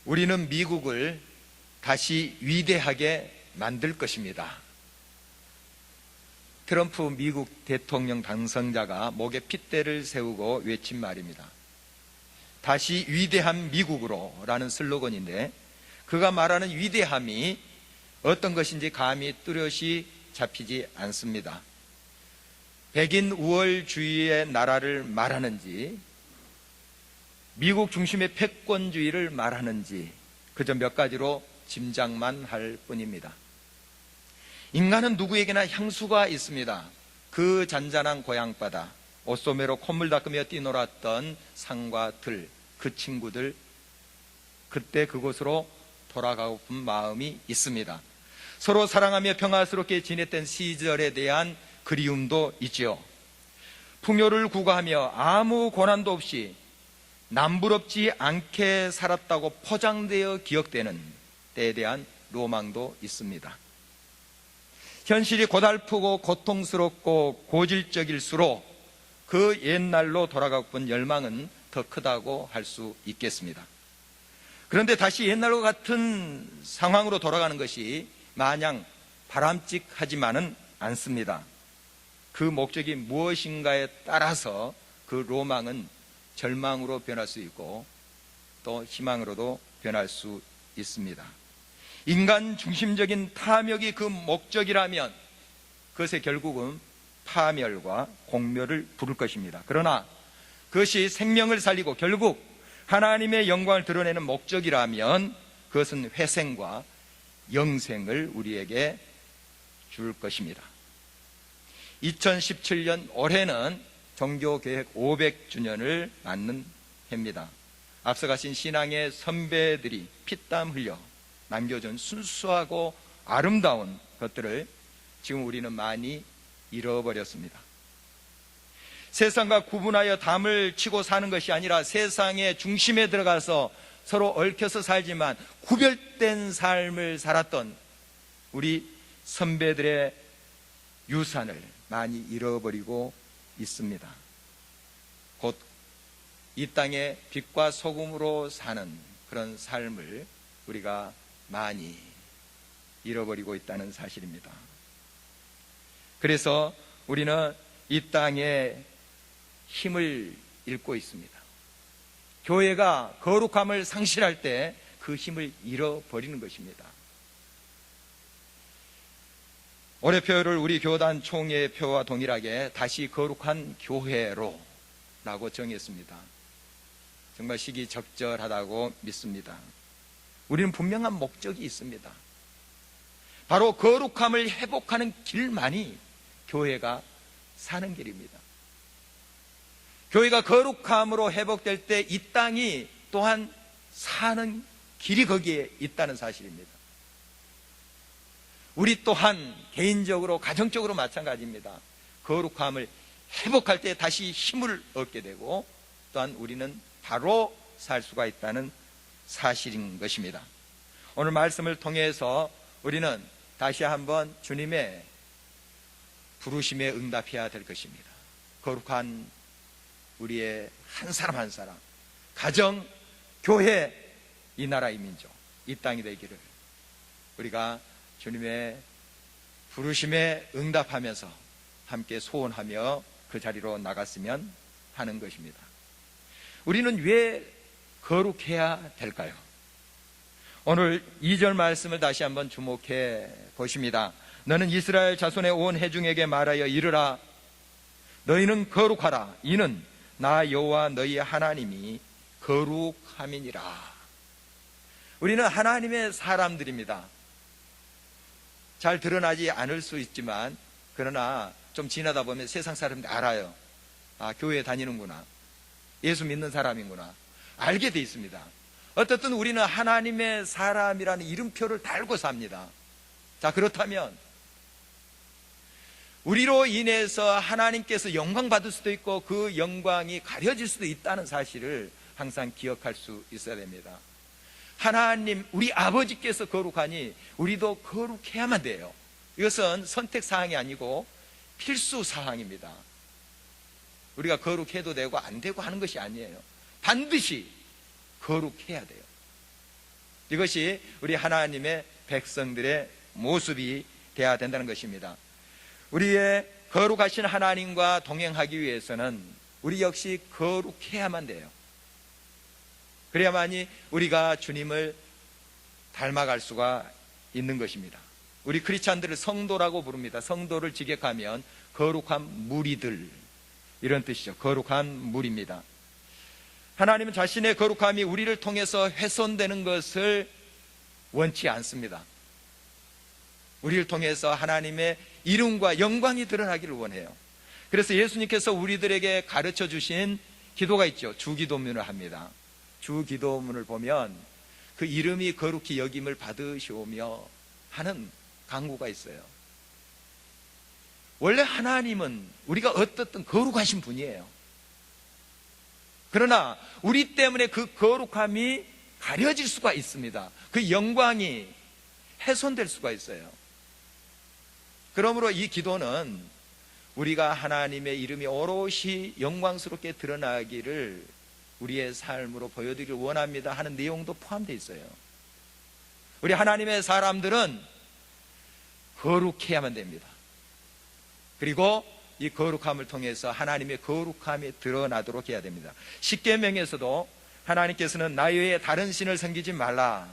우리는 미국을 다시 위대하게 만들 것입니다. 트럼프 미국 대통령 당선자가 목에 핏대를 세우고 외친 말입니다. 다시 위대한 미국으로 라는 슬로건인데, 그가 말하는 위대함이 어떤 것인지 감히 뚜렷이 잡히지 않습니다. 백인 우월주의의 나라를 말하는지, 미국 중심의 패권주의를 말하는지 그저 몇 가지로 짐작만 할 뿐입니다. 인간은 누구에게나 향수가 있습니다. 그 잔잔한 고향바다, 옷소매로 콧물 닦으며 뛰놀았던 산과 들, 그 친구들, 그때 그곳으로 돌아가고픈 마음이 있습니다. 서로 사랑하며 평화스럽게 지냈던 시절에 대한 그리움도 있지요. 풍요를 구가하며 아무 고난도 없이 남부럽지 않게 살았다고 포장되어 기억되는 때에 대한 로망도 있습니다. 현실이 고달프고 고통스럽고 고질적일수록 그 옛날로 돌아가고픈 열망은 더 크다고 할 수 있겠습니다. 그런데 다시 옛날과 같은 상황으로 돌아가는 것이 마냥 바람직하지만은 않습니다. 그 목적이 무엇인가에 따라서 그 로망은 절망으로 변할 수 있고 또 희망으로도 변할 수 있습니다. 인간 중심적인 탐욕이 그 목적이라면 그것의 결국은 파멸과 공멸을 부를 것입니다. 그러나 그것이 생명을 살리고 결국 하나님의 영광을 드러내는 목적이라면 그것은 회생과 영생을 우리에게 줄 것입니다. 2017년 올해는 종교개혁 500주년을 맞는 해입니다. 앞서가신 신앙의 선배들이 피땀 흘려 남겨준 순수하고 아름다운 것들을 지금 우리는 많이 잃어버렸습니다. 세상과 구분하여 담을 치고 사는 것이 아니라 세상의 중심에 들어가서 서로 얽혀서 살지만 구별된 삶을 살았던 우리 선배들의 유산을 많이 잃어버리고 있습니다. 곧 이 땅에 빛과 소금으로 사는 그런 삶을 우리가 많이 잃어버리고 있다는 사실입니다. 그래서 우리는 이 땅에 힘을 잃고 있습니다. 교회가 거룩함을 상실할 때 그 힘을 잃어버리는 것입니다. 올해 표를 우리 교단 총회의 표와 동일하게 다시 거룩한 교회로 라고 정했습니다. 정말 시기적절하다고 믿습니다. 우리는 분명한 목적이 있습니다. 바로 거룩함을 회복하는 길만이 교회가 사는 길입니다. 교회가 거룩함으로 회복될 때 이 땅이 또한 사는 길이 거기에 있다는 사실입니다. 우리 또한 개인적으로 가정적으로 마찬가지입니다. 거룩함을 회복할 때 다시 힘을 얻게 되고 또한 우리는 바로 살 수가 있다는 사실인 것입니다. 오늘 말씀을 통해서 우리는 다시 한번 주님의 부르심에 응답해야 될 것입니다. 거룩한 우리의 한 사람 한 사람, 가정, 교회, 이 나라 이 민족, 이 땅이 되기를 우리가 주님의 부르심에 응답하면서 함께 소원하며 그 자리로 나갔으면 하는 것입니다. 우리는 왜 거룩해야 될까요? 오늘 2절 말씀을 다시 한번 주목해 보십니다. 너는 이스라엘 자손의 온 회중에게 말하여 이르라. 너희는 거룩하라. 이는 나 여호와 너희 하나님이 거룩함이니라. 우리는 하나님의 사람들입니다. 잘 드러나지 않을 수 있지만 그러나 좀 지나다 보면 세상 사람들 알아요. 아, 교회 다니는구나, 예수 믿는 사람이구나 알게 돼 있습니다. 어떻든 우리는 하나님의 사람이라는 이름표를 달고 삽니다. 자, 그렇다면 우리로 인해서 하나님께서 영광 받을 수도 있고 그 영광이 가려질 수도 있다는 사실을 항상 기억할 수 있어야 됩니다. 하나님, 우리 아버지께서 거룩하니 우리도 거룩해야만 돼요. 이것은 선택사항이 아니고 필수사항입니다. 우리가 거룩해도 되고 안 되고 하는 것이 아니에요. 반드시 거룩해야 돼요. 이것이 우리 하나님의 백성들의 모습이 되어야 된다는 것입니다. 우리의 거룩하신 하나님과 동행하기 위해서는 우리 역시 거룩해야만 돼요. 그래야만이 우리가 주님을 닮아갈 수가 있는 것입니다. 우리 크리스찬들을 성도라고 부릅니다. 성도를 직역하면 거룩한 무리들, 이런 뜻이죠. 거룩한 무리입니다. 하나님은 자신의 거룩함이 우리를 통해서 훼손되는 것을 원치 않습니다. 우리를 통해서 하나님의 이름과 영광이 드러나기를 원해요. 그래서 예수님께서 우리들에게 가르쳐 주신 기도가 있죠. 주기도문을 합니다. 주기도문을 보면 그 이름이 거룩히 여김을 받으시오며 하는 간구가 있어요. 원래 하나님은 우리가 어떻든 거룩하신 분이에요. 그러나 우리 때문에 그 거룩함이 가려질 수가 있습니다. 그 영광이 훼손될 수가 있어요. 그러므로 이 기도는 우리가 하나님의 이름이 오롯이 영광스럽게 드러나기를 우리의 삶으로 보여드리길 원합니다 하는 내용도 포함되어 있어요. 우리 하나님의 사람들은 거룩해야만 됩니다. 그리고 이 거룩함을 통해서 하나님의 거룩함이 드러나도록 해야 됩니다. 십계명에서도 하나님께서는 나 외에 다른 신을 섬기지 말라,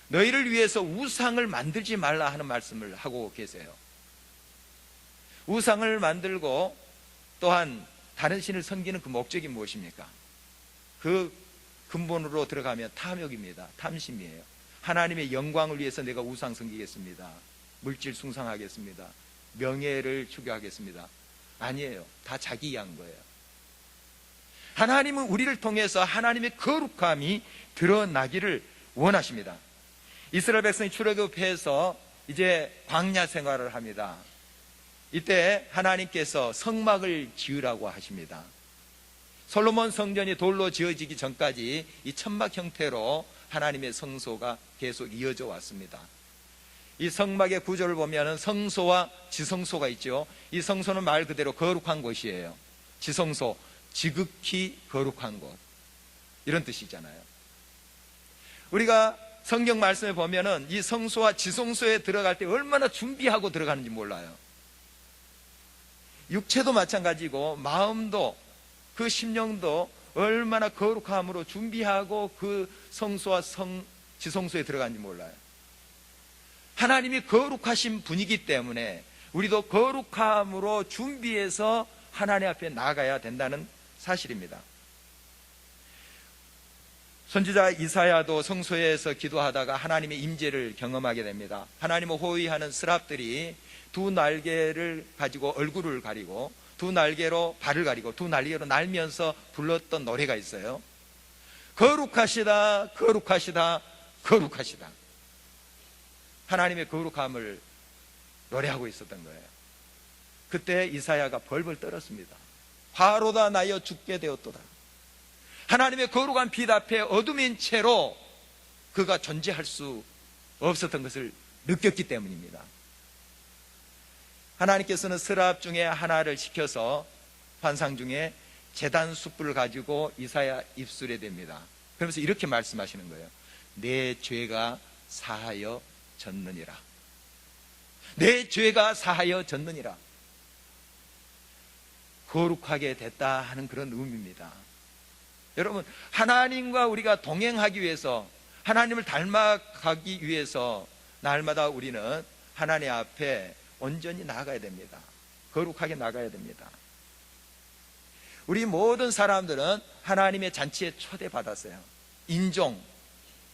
너희를 위해서 우상을 만들지 말라 하는 말씀을 하고 계세요. 우상을 만들고 또한 다른 신을 섬기는 그 목적이 무엇입니까? 그 근본으로 들어가면 탐욕입니다. 탐심이에요. 하나님의 영광을 위해서 내가 우상 섬기겠습니다, 물질 숭상하겠습니다, 명예를 추구하겠습니다. 아니에요. 다 자기 이해한 거예요. 하나님은 우리를 통해서 하나님의 거룩함이 드러나기를 원하십니다. 이스라엘 백성이 출애굽해서 이제 광야 생활을 합니다. 이때 하나님께서 성막을 지으라고 하십니다. 솔로몬 성전이 돌로 지어지기 전까지 이 천막 형태로 하나님의 성소가 계속 이어져 왔습니다. 이 성막의 구조를 보면 성소와 지성소가 있죠. 이 성소는 말 그대로 거룩한 곳이에요. 지성소, 지극히 거룩한 곳, 이런 뜻이잖아요. 우리가 성경 말씀에 보면은 이 성소와 지성소에 들어갈 때 얼마나 준비하고 들어가는지 몰라요. 육체도 마찬가지고 마음도, 그 심령도 얼마나 거룩함으로 준비하고 그 성소와 지성소에 들어가는지 몰라요. 하나님이 거룩하신 분이기 때문에 우리도 거룩함으로 준비해서 하나님 앞에 나아가야 된다는 사실입니다. 선지자 이사야도 성소에서 기도하다가 하나님의 임재를 경험하게 됩니다. 하나님을 호위하는 스랍들이 두 날개를 가지고 얼굴을 가리고 두 날개로 발을 가리고 두 날개로 날면서 불렀던 노래가 있어요. 거룩하시다, 거룩하시다, 거룩하시다. 하나님의 거룩함을 노래하고 있었던 거예요. 그때 이사야가 벌벌 떨었습니다. 화로다 나여 죽게 되었도다. 하나님의 거룩한 빛 앞에 어둠인 채로 그가 존재할 수 없었던 것을 느꼈기 때문입니다. 하나님께서는 스랍 중에 하나를 시켜서 환상 중에 제단 숯불을 가지고 이사야 입술에 댑니다. 그러면서 이렇게 말씀하시는 거예요. 내 죄가 사하여 졌느니라. 내 죄가 사하여 졌느니라. 거룩하게 됐다 하는 그런 의미입니다. 여러분, 하나님과 우리가 동행하기 위해서, 하나님을 닮아가기 위해서 날마다 우리는 하나님 앞에 온전히 나아가야 됩니다. 거룩하게 나가야 됩니다. 우리 모든 사람들은 하나님의 잔치에 초대받았어요. 인종,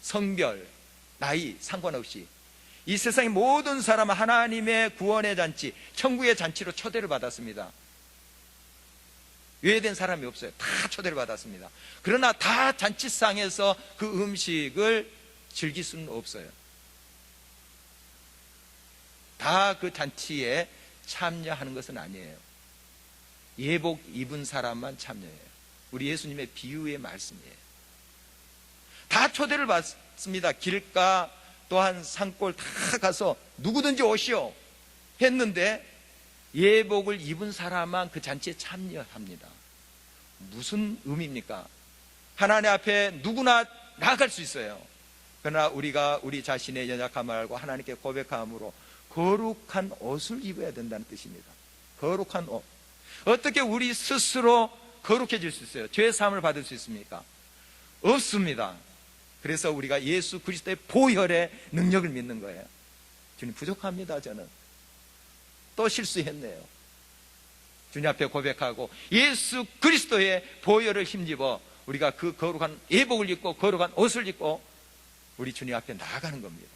성별, 나이 상관없이 이 세상의 모든 사람은 하나님의 구원의 잔치, 천국의 잔치로 초대를 받았습니다. 외회된 사람이 없어요. 다 초대를 받았습니다. 그러나 다 잔치상에서 그 음식을 즐길 수는 없어요. 다 그 잔치에 참여하는 것은 아니에요. 예복 입은 사람만 참여해요. 우리 예수님의 비유의 말씀이에요. 다 초대를 받습니다. 길가 또한 산골 다 가서 누구든지 오시오 했는데 예복을 입은 사람만 그 잔치에 참여합니다. 무슨 의미입니까? 하나님 앞에 누구나 나아갈 수 있어요. 그러나 우리가 우리 자신의 연약함을 알고 하나님께 고백함으로 거룩한 옷을 입어야 된다는 뜻입니다. 거룩한 옷. 어떻게 우리 스스로 거룩해질 수 있어요? 죄 사함을 받을 수 있습니까? 없습니다. 그래서 우리가 예수 그리스도의 보혈의 능력을 믿는 거예요. 주님, 부족합니다. 저는 또 실수했네요. 주님 앞에 고백하고 예수 그리스도의 보혈을 힘입어 우리가 그 거룩한 예복을 입고 거룩한 옷을 입고 우리 주님 앞에 나아가는 겁니다.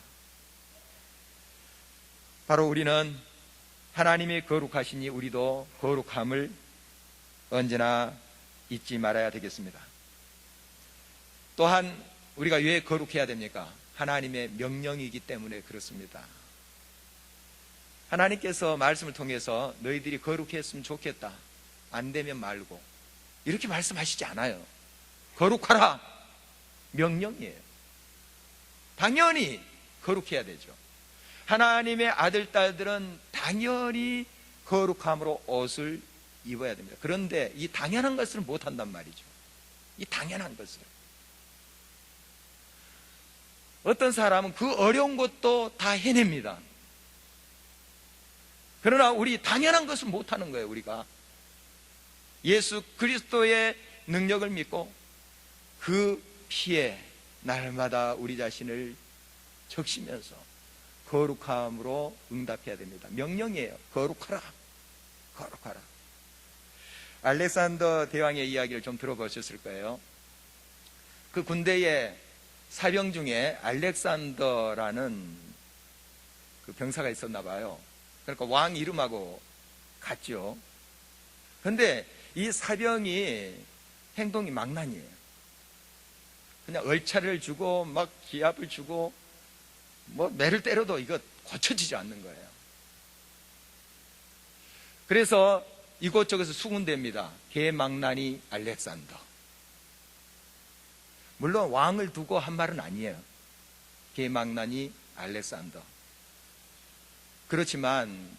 바로 우리는 하나님이 거룩하시니 우리도 거룩함을 언제나 잊지 말아야 되겠습니다. 또한 우리가 왜 거룩해야 됩니까? 하나님의 명령이기 때문에 그렇습니다. 하나님께서 말씀을 통해서 너희들이 거룩했으면 좋겠다, 안 되면 말고, 이렇게 말씀하시지 않아요. 거룩하라, 명령이에요. 당연히 거룩해야 되죠. 하나님의 아들, 딸들은 당연히 거룩함으로 옷을 입어야 됩니다. 그런데 이 당연한 것을 못한단 말이죠. 이 당연한 것을. 어떤 사람은 그 어려운 것도 다 해냅니다. 그러나 우리 당연한 것을 못하는 거예요. 우리가 예수 그리스도의 능력을 믿고 그 피에 날마다 우리 자신을 적시면서 거룩함으로 응답해야 됩니다. 명령이에요. 거룩하라, 거룩하라. 알렉산더 대왕의 이야기를 좀 들어보셨을 거예요. 그 군대의 사병 중에 알렉산더라는 그 병사가 있었나 봐요. 그러니까 왕 이름하고 같죠. 그런데 이 사병이 행동이 망난이에요. 그냥 얼차를 주고 막 기합을 주고 뭐 매를 때려도 이거 고쳐지지 않는 거예요. 그래서 이곳저곳에서 수군대입니다. 개망나니 알렉산더. 물론 왕을 두고 한 말은 아니에요. 개망나니 알렉산더. 그렇지만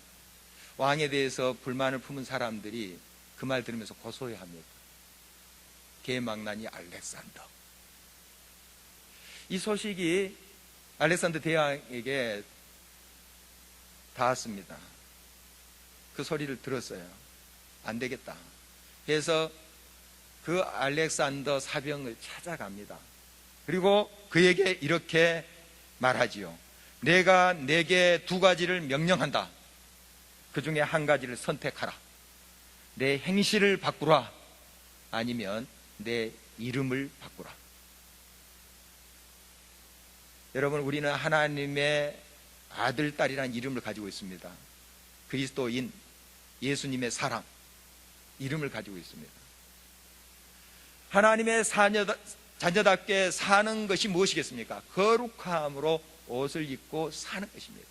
왕에 대해서 불만을 품은 사람들이 그 말 들으면서 고소해합니다. 개망나니 알렉산더. 이 소식이 알렉산더 대왕에게 닿았습니다. 그 소리를 들었어요. 안 되겠다. 그래서 그 알렉산더 사병을 찾아갑니다. 그리고 그에게 이렇게 말하지요. 내가 네게 두 가지를 명령한다. 그 중에 한 가지를 선택하라. 내 행실을 바꾸라. 아니면 내 이름을 바꾸라. 여러분, 우리는 하나님의 아들, 딸이라는 이름을 가지고 있습니다. 그리스도인, 예수님의 사랑, 이름을 가지고 있습니다. 하나님의 자녀답게 사는 것이 무엇이겠습니까? 거룩함으로 옷을 입고 사는 것입니다.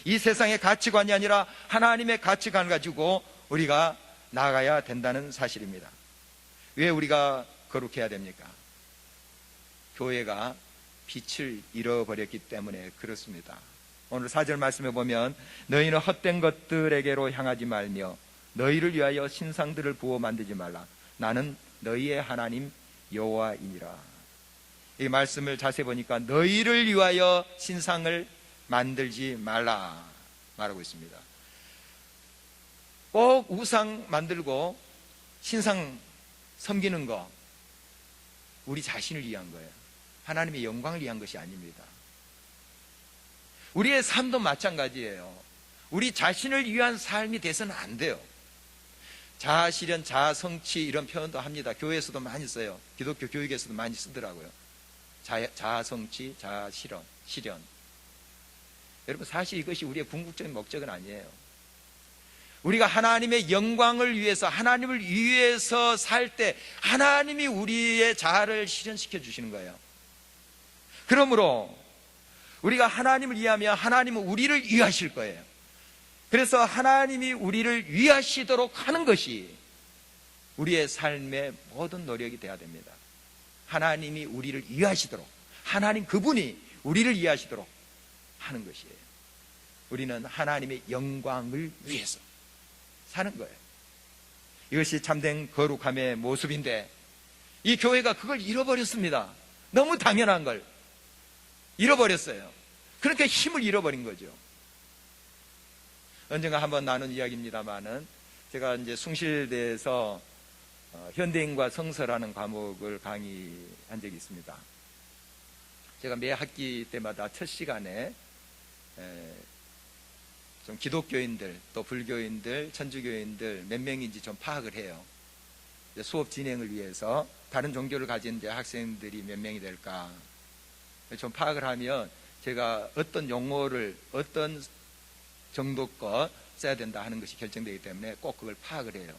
이 세상의 가치관이 아니라 하나님의 가치관을 가지고 우리가 나아가야 된다는 사실입니다. 왜 우리가 거룩해야 됩니까? 교회가 빛을 잃어버렸기 때문에 그렇습니다. 오늘 4절 말씀에 보면 너희는 헛된 것들에게로 향하지 말며 너희를 위하여 신상들을 부어 만들지 말라. 나는 너희의 하나님 여호와이니라. 이 말씀을 자세히 보니까 너희를 위하여 신상을 만들지 말라 말하고 있습니다. 꼭 우상 만들고 신상 섬기는 거 우리 자신을 위한 거예요. 하나님의 영광을 위한 것이 아닙니다. 우리의 삶도 마찬가지예요. 우리 자신을 위한 삶이 돼서는 안 돼요. 자아실현, 자아성취 이런 표현도 합니다. 교회에서도 많이 써요. 기독교 교육에서도 많이 쓰더라고요. 자아성취, 자아실현, 실현. 여러분, 사실 이것이 우리의 궁극적인 목적은 아니에요. 우리가 하나님의 영광을 위해서, 하나님을 위해서 살 때 하나님이 우리의 자아를 실현시켜 주시는 거예요. 그러므로 우리가 하나님을 위하면 하나님은 우리를 위하실 거예요. 그래서 하나님이 우리를 위하시도록 하는 것이 우리의 삶의 모든 노력이 되어야 됩니다. 하나님이 우리를 위하시도록, 하나님 그분이 우리를 위하시도록 하는 것이에요. 우리는 하나님의 영광을 위해서 사는 거예요. 이것이 참된 거룩함의 모습인데 이 교회가 그걸 잃어버렸습니다. 너무 당연한 걸 잃어버렸어요. 그러니까 힘을 잃어버린 거죠. 언젠가 한번 나눈 이야기입니다만은, 제가 이제 숭실대에서 현대인과 성서라는 과목을 강의한 적이 있습니다. 제가 매 학기 때마다 첫 시간에 좀 기독교인들, 또 불교인들, 천주교인들 몇 명인지 좀 파악을 해요. 수업 진행을 위해서 다른 종교를 가진 이제 학생들이 몇 명이 될까 좀 파악을 하면, 제가 어떤 용어를 어떤 정도껏 써야 된다 하는 것이 결정되기 때문에 꼭 그걸 파악을 해요.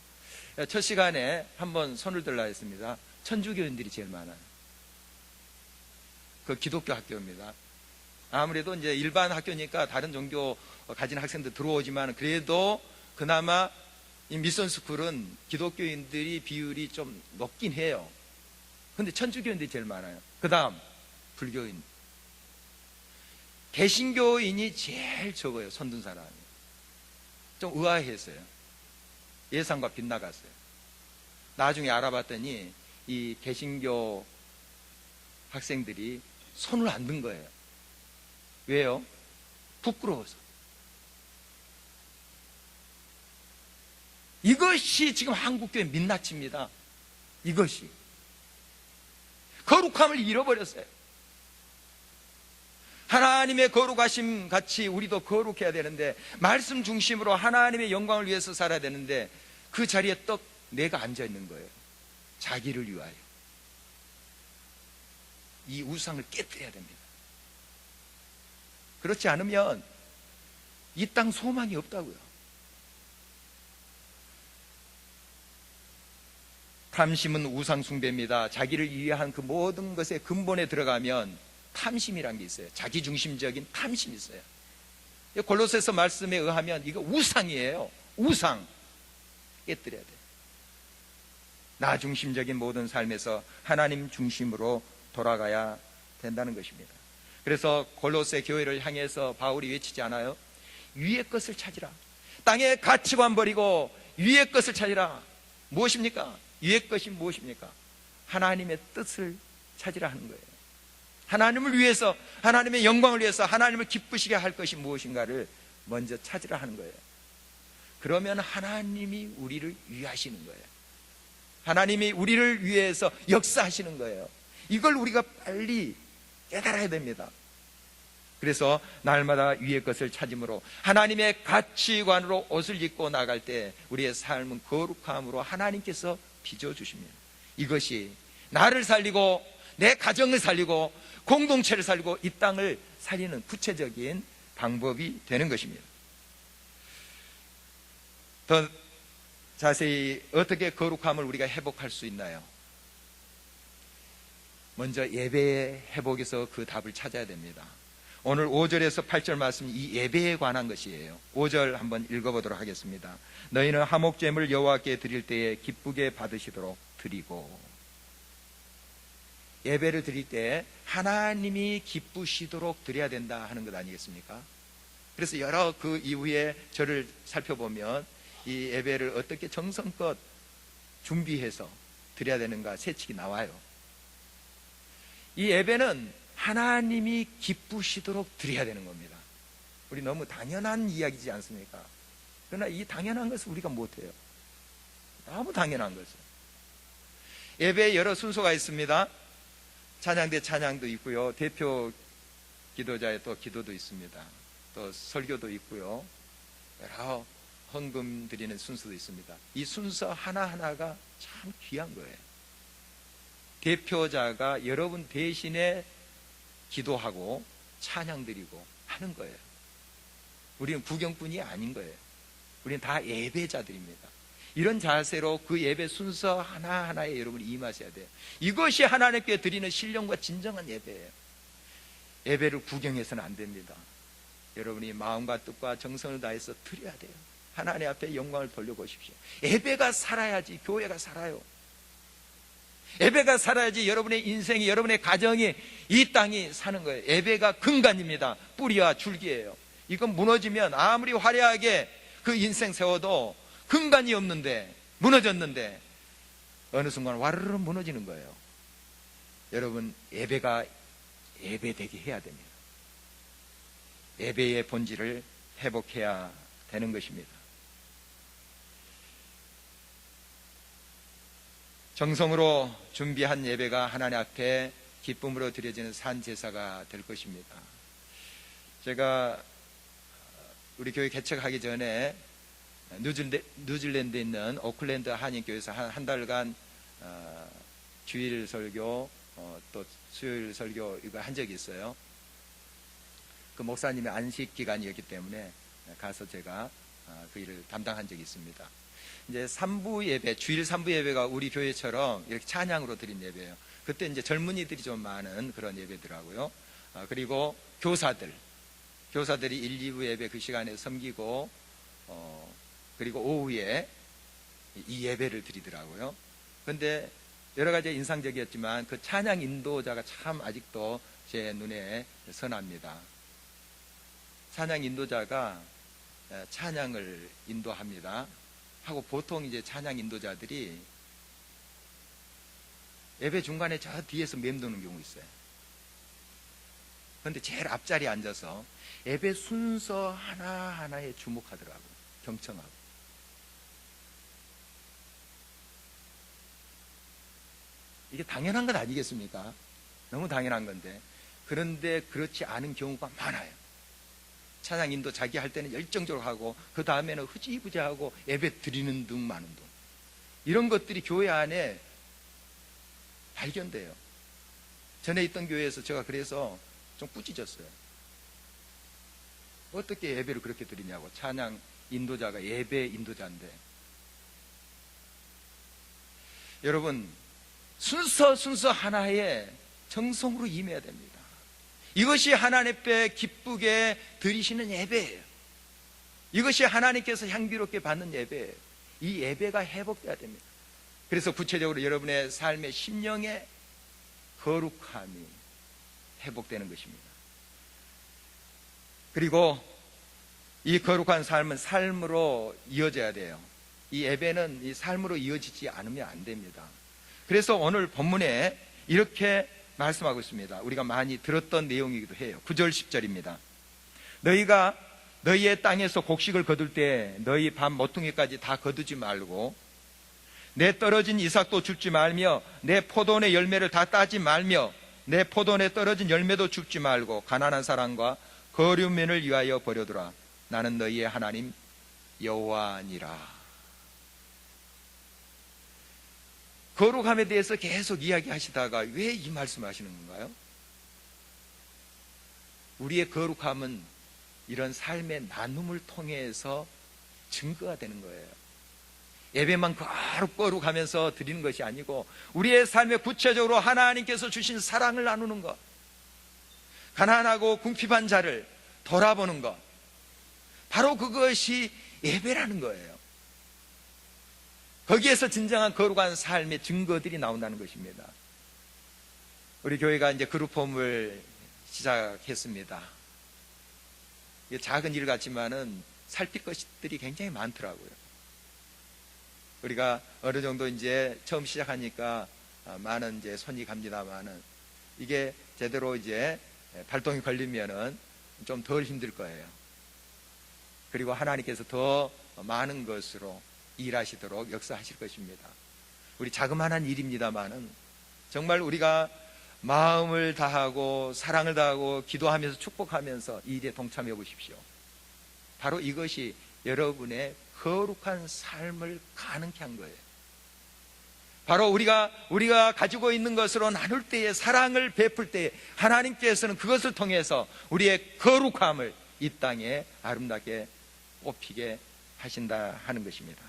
첫 시간에 한번 손을 들라 했습니다. 천주교인들이 제일 많아요. 그 기독교 학교입니다. 아무래도 이제 일반 학교니까 다른 종교 가진 학생들 들어오지만, 그래도 그나마 이 미션 스쿨은 기독교인들이 비율이 좀 높긴 해요. 근데 천주교인들이 제일 많아요. 그 다음 불교인, 개신교인이 제일 적어요. 손든 사람이. 좀 의아했어요. 예상과 빗나갔어요. 나중에 알아봤더니 이 개신교 학생들이 손을 안 든 거예요. 왜요? 부끄러워서. 이것이 지금 한국교회 민낯입니다. 이것이 거룩함을 잃어버렸어요. 하나님의 거룩하심 같이 우리도 거룩해야 되는데, 말씀 중심으로 하나님의 영광을 위해서 살아야 되는데, 그 자리에 떡 내가 앉아 있는 거예요. 자기를 위하여. 이 우상을 깨뜨려야 됩니다. 그렇지 않으면 이 땅 소망이 없다고요. 탐심은 우상 숭배입니다. 자기를 위한 그 모든 것의 근본에 들어가면 탐심이란 게 있어요. 자기중심적인 탐심이 있어요. 골로새서 말씀에 의하면 이거 우상이에요. 우상 깨뜨려야 돼요. 나 중심적인 모든 삶에서 하나님 중심으로 돌아가야 된다는 것입니다. 그래서 골로새 교회를 향해서 바울이 외치지 않아요? 위의 것을 찾으라. 땅의 가치관 버리고 위의 것을 찾으라. 무엇입니까? 위의 것이 무엇입니까? 하나님의 뜻을 찾으라 하는 거예요. 하나님을 위해서, 하나님의 영광을 위해서 하나님을 기쁘시게 할 것이 무엇인가를 먼저 찾으라 하는 거예요. 그러면 하나님이 우리를 위하시는 거예요. 하나님이 우리를 위해서 역사하시는 거예요. 이걸 우리가 빨리 깨달아야 됩니다. 그래서 날마다 위의 것을 찾음으로 하나님의 가치관으로 옷을 입고 나갈 때 우리의 삶은 거룩함으로 하나님께서 빚어주십니다. 이것이 나를 살리고 내 가정을 살리고 공동체를 살리고 이 땅을 살리는 구체적인 방법이 되는 것입니다. 더 자세히 어떻게 거룩함을 우리가 회복할 수 있나요? 먼저 예배의 회복에서 그 답을 찾아야 됩니다. 오늘 5절에서 8절 말씀이 이 예배에 관한 것이에요. 5절 한번 읽어보도록 하겠습니다. 너희는 화목제물 여호와께 드릴 때에 기쁘게 받으시도록 드리고. 예배를 드릴 때 하나님이 기쁘시도록 드려야 된다 하는 것 아니겠습니까? 그래서 여러 그 이후에 저를 살펴보면 이 예배를 어떻게 정성껏 준비해서 드려야 되는가 세칙이 나와요. 이 예배는 하나님이 기쁘시도록 드려야 되는 겁니다. 우리 너무 당연한 이야기지 않습니까? 그러나 이 당연한 것을 우리가 못해요. 너무 당연한 것을. 예배에 여러 순서가 있습니다. 찬양대 찬양도 있고요. 대표 기도자의 또 기도도 있습니다. 또 설교도 있고요. 여러 헌금 드리는 순서도 있습니다. 이 순서 하나하나가 참 귀한 거예요. 대표자가 여러분 대신에 기도하고 찬양 드리고 하는 거예요. 우리는 구경꾼이 아닌 거예요. 우리는 다 예배자들입니다. 이런 자세로 그 예배 순서 하나하나에 여러분이 임하셔야 돼요. 이것이 하나님께 드리는 신령과 진정한 예배예요. 예배를 구경해서는 안 됩니다. 여러분이 마음과 뜻과 정성을 다해서 드려야 돼요. 하나님 앞에 영광을 돌려보십시오. 예배가 살아야지 교회가 살아요. 예배가 살아야지 여러분의 인생이, 여러분의 가정이, 이 땅이 사는 거예요. 예배가 근간입니다. 뿌리와 줄기예요. 이건 무너지면 아무리 화려하게 그 인생 세워도 근간이 없는데, 무너졌는데 어느 순간 와르르 무너지는 거예요. 여러분, 예배가 예배되게 해야 됩니다. 예배의 본질을 회복해야 되는 것입니다. 정성으로 준비한 예배가 하나님 앞에 기쁨으로 드려지는 산제사가 될 것입니다. 제가 우리 교회 개척하기 전에 뉴질랜드에 있는 오클랜드 한인교회에서 한 달간 주일 설교 또 수요일 설교 이거 한 적이 있어요. 그 목사님의 안식 기간이었기 때문에 가서 제가 그 일을 담당한 적이 있습니다. 이제 3부 예배, 주일 3부 예배가 우리 교회처럼 이렇게 찬양으로 드린 예배예요. 그때 이제 젊은이들이 좀 많은 그런 예배더라고요. 그리고 교사들이 1, 2부 예배 그 시간에 섬기고 그리고 오후에 이 예배를 드리더라고요. 그런데 여러 가지 인상적이었지만 그 찬양 인도자가 참 아직도 제 눈에 선합니다. 찬양 인도자가 찬양을 인도합니다. 하고 보통 이제 찬양 인도자들이 예배 중간에 저 뒤에서 맴도는 경우 있어요. 그런데 제일 앞자리에 앉아서 예배 순서 하나하나에 주목하더라고요. 경청하고. 이게 당연한 건 아니겠습니까? 너무 당연한 건데. 그런데 그렇지 않은 경우가 많아요. 찬양 인도 자기 할 때는 열정적으로 하고 그 다음에는 흐지부지하고 예배 드리는 등 마는 등 이런 것들이 교회 안에 발견돼요. 전에 있던 교회에서 제가 그래서 좀 꾸짖었어요. 어떻게 예배를 그렇게 드리냐고. 찬양 인도자가 예배 인도자인데. 여러분, 순서 하나에 정성으로 임해야 됩니다. 이것이 하나님 앞에 기쁘게 드리시는 예배예요. 이것이 하나님께서 향기롭게 받는 예배예요. 이 예배가 회복돼야 됩니다. 그래서 구체적으로 여러분의 삶의 심령의 거룩함이 회복되는 것입니다. 그리고 이 거룩한 삶은 삶으로 이어져야 돼요. 이 예배는 이 삶으로 이어지지 않으면 안 됩니다. 그래서 오늘 본문에 이렇게 말씀하고 있습니다. 우리가 많이 들었던 내용이기도 해요. 9절 10절입니다. 너희가 너희의 땅에서 곡식을 거둘 때 너희 밥 모퉁이까지 다 거두지 말고 내 떨어진 이삭도 줍지 말며 내 포도원의 열매를 다 따지 말며 내 포도원에 떨어진 열매도 줍지 말고 가난한 사람과 거류민을 위하여 버려두라. 나는 너희의 하나님 여호와니라. 거룩함에 대해서 계속 이야기하시다가 왜 이 말씀을 하시는 건가요? 우리의 거룩함은 이런 삶의 나눔을 통해서 증거가 되는 거예요. 예배만 거룩하면서 드리는 것이 아니고 우리의 삶에 구체적으로 하나님께서 주신 사랑을 나누는 것, 가난하고 궁핍한 자를 돌아보는 것, 바로 그것이 예배라는 거예요. 거기에서 진정한 거룩한 삶의 증거들이 나온다는 것입니다. 우리 교회가 이제 그룹홈을 시작했습니다. 작은 일 같지만은 살필 것들이 굉장히 많더라고요. 우리가 어느 정도 이제 처음 시작하니까 많은 이제 손이 갑니다만은 이게 제대로 이제 발동이 걸리면은 좀 덜 힘들 거예요. 그리고 하나님께서 더 많은 것으로 일하시도록 역사하실 것입니다. 우리 자그마한 일입니다만은 정말 우리가 마음을 다하고 사랑을 다하고 기도하면서 축복하면서 이 일에 동참해 보십시오. 바로 이것이 여러분의 거룩한 삶을 가능케 한 거예요. 바로 우리가 가지고 있는 것으로 나눌 때에, 사랑을 베풀 때에 하나님께서는 그것을 통해서 우리의 거룩함을 이 땅에 아름답게 꽃피게 하신다 하는 것입니다.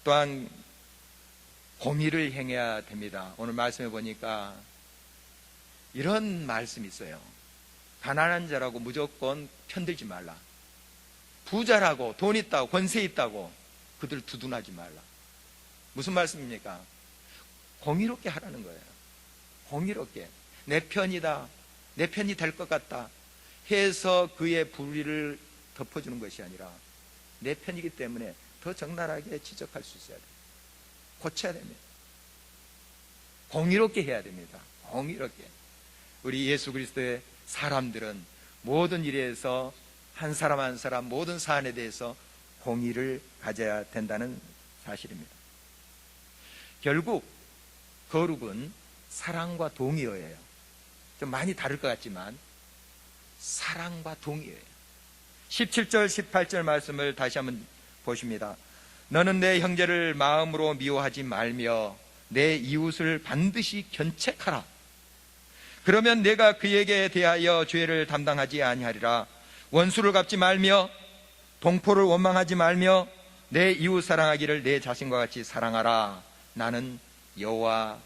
또한 공의를 행해야 됩니다. 오늘 말씀해 보니까 이런 말씀이 있어요. 가난한 자라고 무조건 편들지 말라. 부자라고 돈 있다고 권세 있다고 그들 두둔하지 말라. 무슨 말씀입니까? 공의롭게 하라는 거예요. 공의롭게. 내 편이다, 내 편이 될 것 같다 해서 그의 불의를 덮어주는 것이 아니라 내 편이기 때문에 더 적나라하게 지적할 수 있어야 돼요. 고쳐야 됩니다. 공의롭게 해야 됩니다. 공의롭게. 우리 예수 그리스도의 사람들은 모든 일에서 한 사람 한 사람 모든 사안에 대해서 공의를 가져야 된다는 사실입니다. 결국 거룩은 사랑과 동의어예요. 좀 많이 다를 것 같지만 사랑과 동의어예요. 17절 18절 말씀을 다시 한번 보십니다. 너는 내 형제를 마음으로 미워하지 말며 내 이웃을 반드시 견책하라. 그러면 내가 그에게 대하여 죄를 담당하지 아니하리라. 원수를 갚지 말며 동포를 원망하지 말며 내 이웃 사랑하기를 내 자신과 같이 사랑하라. 나는 여호와니라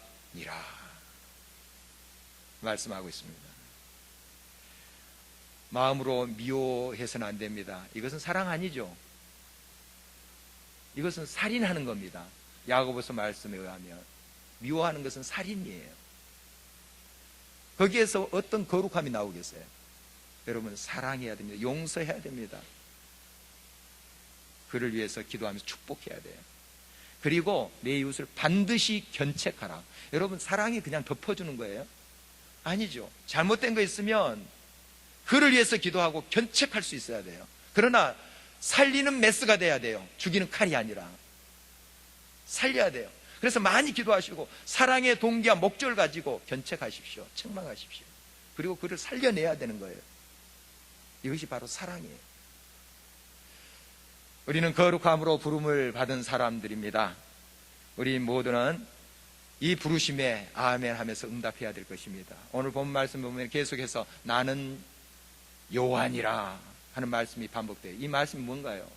말씀하고 있습니다. 마음으로 미워해서는 안 됩니다. 이것은 사랑 아니죠. 이것은 살인하는 겁니다. 야고보서 말씀에 의하면 미워하는 것은 살인이에요. 거기에서 어떤 거룩함이 나오겠어요? 여러분, 사랑해야 됩니다. 용서해야 됩니다. 그를 위해서 기도하면서 축복해야 돼요. 그리고 내 이웃을 반드시 견책하라. 여러분, 사랑이 그냥 덮어주는 거예요? 아니죠. 잘못된 거 있으면 그를 위해서 기도하고 견책할 수 있어야 돼요. 그러나 살리는 메스가 돼야 돼요. 죽이는 칼이 아니라 살려야 돼요. 그래서 많이 기도하시고 사랑의 동기와 목적을 가지고 견책하십시오. 책망하십시오. 그리고 그를 살려내야 되는 거예요. 이것이 바로 사랑이에요. 우리는 거룩함으로 부름을 받은 사람들입니다. 우리 모두는 이 부르심에 아멘 하면서 응답해야 될 것입니다. 오늘 본 말씀 보면 계속해서 나는 여호와니라 하는 말씀이 반복돼요. 이 말씀이 뭔가요?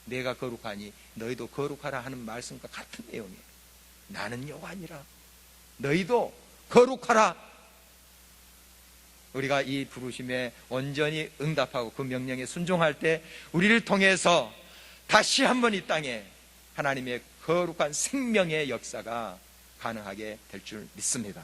내가 거룩하니 너희도 거룩하라 하는 말씀과 같은 내용이에요. 나는 여호와니라. 너희도 거룩하라. 우리가 이 부르심에 온전히 응답하고 그 명령에 순종할 때 우리를 통해서 다시 한번 이 땅에 하나님의 거룩한 생명의 역사가 가능하게 될 줄 믿습니다.